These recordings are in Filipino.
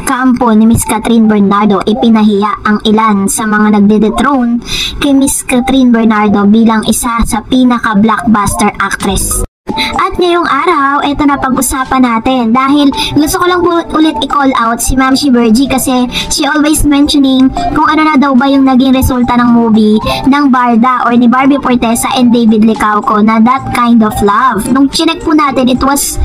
kampo ni Miss Catherine Bernardo, ipinahiya ang ilan sa mga nagde-dethrone kay Miss Catherine Bernardo bilang isa sa pinaka-blockbuster actress. At ngayong araw, ito na pag-usapan natin dahil gusto ko lang po ulit i-call out si Ma'am Shibergy kasi she always mentioning kung ano na daw ba yung naging resulta ng movie ng Barda or ni Barbie Fortesa and David Licauco na That Kind of Love. Nung chinek po natin, it was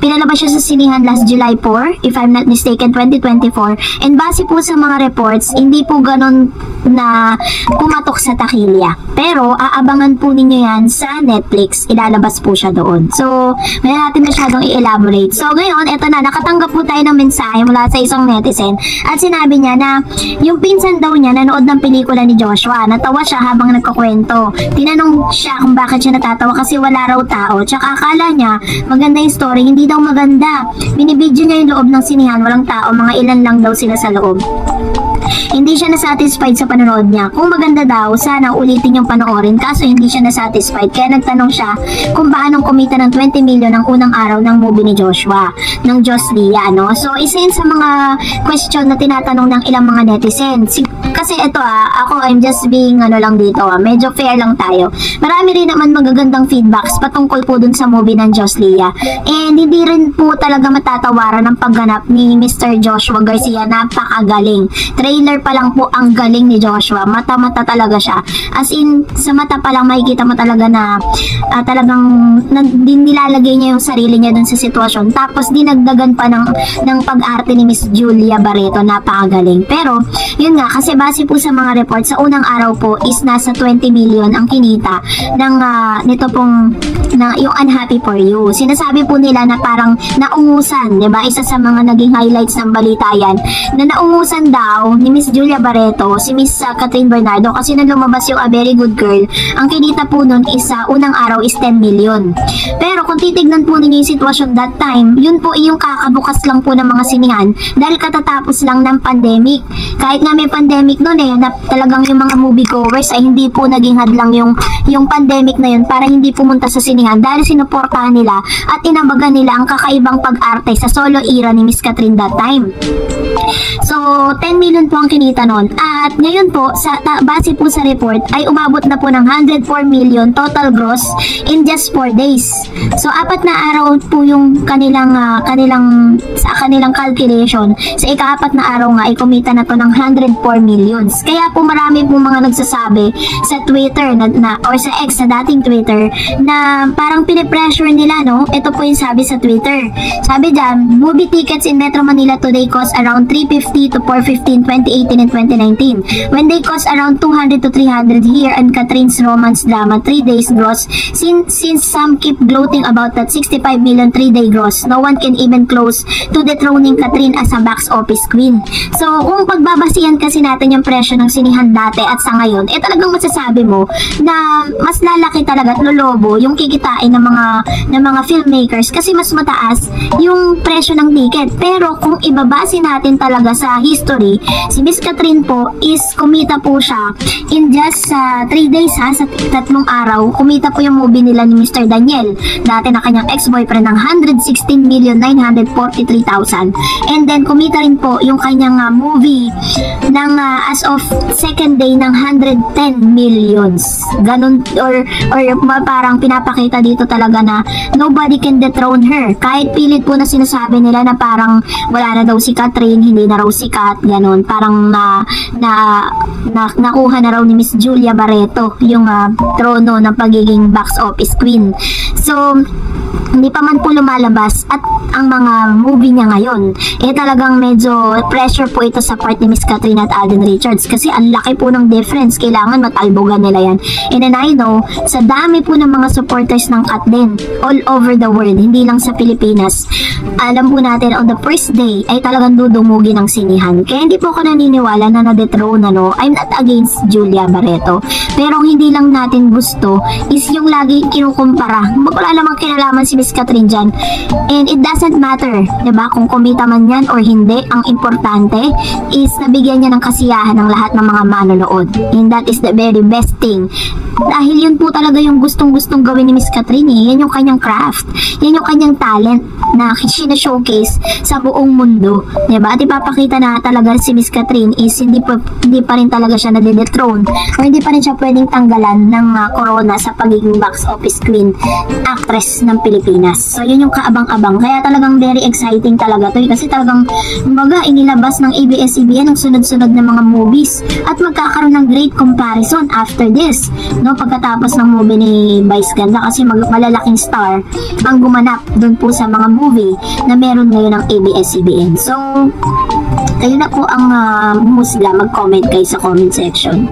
pinalabas siya sa sinihan last July 4, if I'm not mistaken, 2024. And base po sa mga reports, hindi po ganun na pumatok sa takilya. Pero aabangan po ninyo yan sa Netflix. Ilalabas po siya doon. So, may natin masyadong i-elaborate. So, ngayon, eto na, nakatanggap po tayo ng mensahe mula sa isang netizen at sinabi niya na yung pinsan daw niya nanood ng pelikula ni Joshua. Natawa siya habang nagkukwento. Tinanong siya kung bakit siya natatawa kasi wala raw tao. Tsaka akala niya maganda yung story. Hindi daw maganda. Binibidyo niya yung loob ng sinihan. Walang tao. Mga ilan lang daw sila sa loob. Hindi siya nasatisfied sa panonood niya. Kung maganda daw, sana ulitin yung panoorin. Kaso hindi siya nasatisfied. Kaya nagtanong siya kung paano kumita ng 20 million ang unang araw ng movie ni Joshua, ng Diyos Lia, no? So, isa yun sa mga question na tinatanong ng ilang mga netizens. Kasi ito ako, I'm just being lang dito medyo fair lang tayo. Marami rin naman magagandang feedbacks patungkol po dun sa movie ng Diyos Lia. And hindi rin po talaga matatawaran ng pagganap ni Mr. Joshua Garcia. Napakagaling. Trailer pa lang po ang galing ni Joshua. Mata-mata talaga siya. As in, sa mata pa lang makikita mo talaga na talagang nilalagay niya yung sarili niya dun sa sitwasyon. Tapos dinagdagan pa ng pag-arte ni Miss Julia Barreto. Napakagaling. Pero, yun nga, kasi base po sa mga report, sa unang araw po is nasa 20 million ang kinita ng nito pong yung Unhappy For You. Sinasabi po nila na parang naungusan, 'di ba? Isa sa mga naging highlights ng balita yan, na naungusan daw ni Miss Julia Barreto si Miss Catherine Bernardo kasi nang lumabas yung A Very Good Girl, ang kinita po nun is unang araw is 10 million. Pero kung titignan po ninyo yung sitwasyon that time, yun po yung kakabukas lang po ng mga sinihan dahil katatapos lang ng pandemic. Kahit nga may pandemic noon na talagang yung mga moviegoers ay hindi po naging hadlang yung pandemic na yun para hindi pumunta sa sinihan dahil sinuportahan nila at inambagan nila ang kakaibang pag-arte sa solo era ni Miss Catherine that time. So, 10 million po ang kinita noon. At ngayon po, base po sa report, ay umabot na po ng 104 million total gross in just 4 days. So, 4 na araw po yung kanilang calculation. Sa ika-4 na araw nga, ay kumita na to ng 104 millions. Kaya po marami po mga nagsasabi sa Twitter or sa X na dating Twitter na parang pinipressure nila, no? Ito po yung sabi sa Twitter. Sabi dyan, movie tickets in Metro Manila today cost around 350 to 450 in 2018 and 2019. When they cost around 200 to 300 here and Catherine's romance drama 3 days gross. Since some keep gloating about that 65 million 3-day gross, no one can even close to dethroning Catherine as a box office queen. So, kung pagbabasihan kasi natin yung presyo ng sinihan dati at sa ngayon, talagang masasabi mo na mas lalaki talaga at lolobo yung kikitain ng mga filmmakers kasi mas mataas yung presyo ng ticket. Pero kung ibabase natin talaga sa history, si Miss Catherine po is kumita po siya in just 3 days sa 3 araw. Kumita po yung movie nila ni Mr. Daniel, dati na kanyang ex-boyfriend, ng 116,943,000. And then kumita rin po yung kanyang movie ng as of second day ng 110 millions. Ganun or parang pinapakita dito talaga na nobody can dethrone her. Kahit pilit po na sinasabi nila na parang wala na daw si Catherine, hindi na raw sikat, ganun. Parang nakuha na raw ni Miss Julia Barreto yung trono ng pagiging box office queen. So, hindi pa man po lumalabas at ang mga movie niya ngayon, talagang medyo pressure po ito sa part ni Miss Catherine at Alden Richards kasi ang laki po ng difference. Kailangan matalbogan nila yan. And then I know, sa dami po ng mga supporters ng Kat din, all over the world, hindi lang sa Pilipinas, alam po natin on the first day ay talagang dudumugan pogi ng sinihan. Kaya hindi po ako naniniwala na na-dethrone, ano. I'm not against Julia Barreto. Pero hindi lang natin gusto is yung lagi kinukumpara. Wala namang kinalaman si Miss Catherine dyan. And it doesn't matter, diba? Kung kumita man yan or hindi, ang importante is nabigyan niya ng kasiyahan ng lahat ng mga manonood. And that is the very best thing. Dahil yun po talaga yung gustong-gustong gawin ni Miss Catherine, eh. Yan yung kanyang craft. Yan yung kanyang talent na showcase sa buong mundo. Diba? At ipapakita na talaga si Miss Catherine is hindi pa rin talaga siya nadedethrone o hindi pa rin siya pwedeng tanggalan ng corona sa pagiging box office queen actress ng Pilipinas. So yun yung kaabang-abang. Kaya talagang very exciting talaga to, kasi talagang kumbaga inilabas ng ABS-CBN ang sunod-sunod na mga movies at magkakaroon ng great comparison after this, no, pagkatapos ng movie ni Vice Ganda, kasi malalaking star ang gumanap dun po sa mga movie na meron ngayon ng ABS-CBN. So kayo na po ang humusga, mag-comment kayo sa comment section.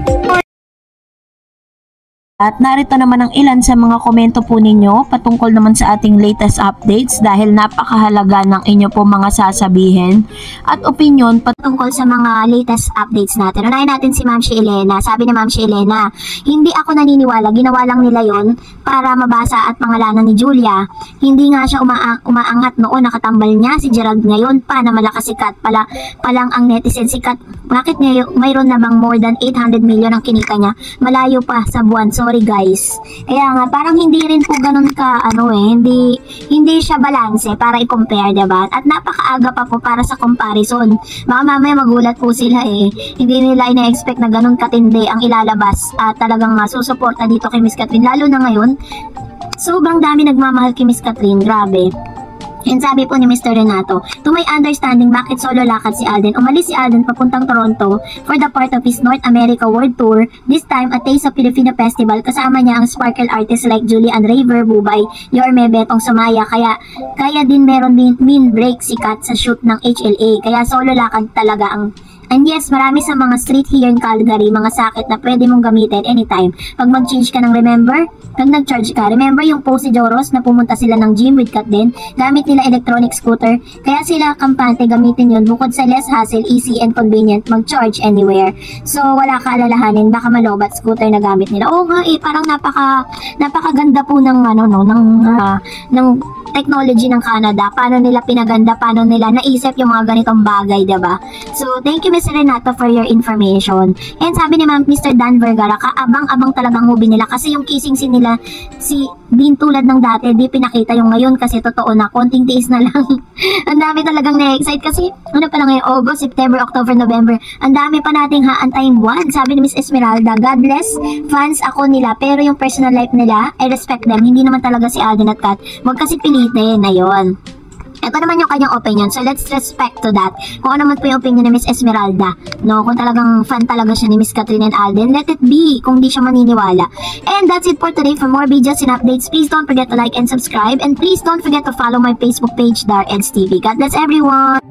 At narito naman ang ilan sa mga komento po ninyo patungkol naman sa ating latest updates, dahil napakahalaga ng inyo po mga sasabihin at opinion patungkol sa mga latest updates natin. Unahin natin si Ma'am Shi Elena. Sabi ni Ma'am Shi Elena, hindi ako naniniwala, ginawa lang nila yon para mabasa at pangalanan ni Julia. Hindi nga siya umaangat noon, nakatambal niya si Gerald ngayon pa na malakas sikat palang ang netizen sikat. Bakit ngayon mayroon namang more than 800 million ang kinika niya? Malayo pa sa buwan. Sorry guys. Kaya nga parang hindi rin po ganun ka hindi siya balanse para i-compare, diba? At napakaaga pa po para sa comparison. Baka mamaya magulat po sila eh. Hindi nila ina-expect na ganun katindi ang ilalabas at talagang masusuporta dito kay Miss Catherine, lalo na ngayon. Sobrang dami nagmamahal kay Miss Catherine, grabe. And sabi po ni Mr. Renato, to my understanding, bakit solo lakad si Alden? Umalis si Alden papuntang Toronto for the part of his North America World Tour, this time at Taste of Filipino Festival. Kasama niya ang sparkle artists like Julian Raver, Bubay, Yorme, Betong Sumaya. Kaya din meron din mean break si Kat sa shoot ng HLA. Kaya solo lakad talaga ang... And yes, marami sa mga street here in Calgary, mga sakit na pwede mong gamitin anytime. Pag mag-change ka ng pag nag-charge ka, remember yung post si Joros na pumunta sila ng gym with Kat din? Gamit nila electronic scooter, kaya sila kampante gamitin yun. Bukod sa less hassle, easy and convenient, mag-charge anywhere. So wala ka alalahanin, baka malobat scooter na gamit nila. Oo nga eh, parang napakaganda po ng ng technology ng Canada. Paano nila pinaganda, paano nila naisip yung mga ganitong bagay, diba? So thank you Mr. Renato for your information. And sabi ni Mr. Dan Vergara, kaabang-abang talagang movie nila, kasi yung kissing scene nila si Dean tulad ng dati, di pinakita yung ngayon kasi totoo na, konting tiis na lang. Ang dami talagang na-excite kasi ano pa lang ngayon, August, September, October, November. Ang dami pa nating haantayin buwan. Sabi ni Miss Esmeralda, God bless, fans ako nila, pero yung personal life nila, I respect them. Hindi naman talaga si Alden at Kat. Huwag kasi pilitin na yon. Ito naman yung kanyang opinion, so let's respect to that. Kung ano man po yung opinion ni Miss Esmeralda, no, kung talagang fan talaga siya ni Miss Catherine and Alden, let it be, kung di siya maniniwala. And that's it for today. For more videos and updates, please don't forget to like and subscribe, and please don't forget to follow my Facebook page, Dar Eds TV. God bless everyone!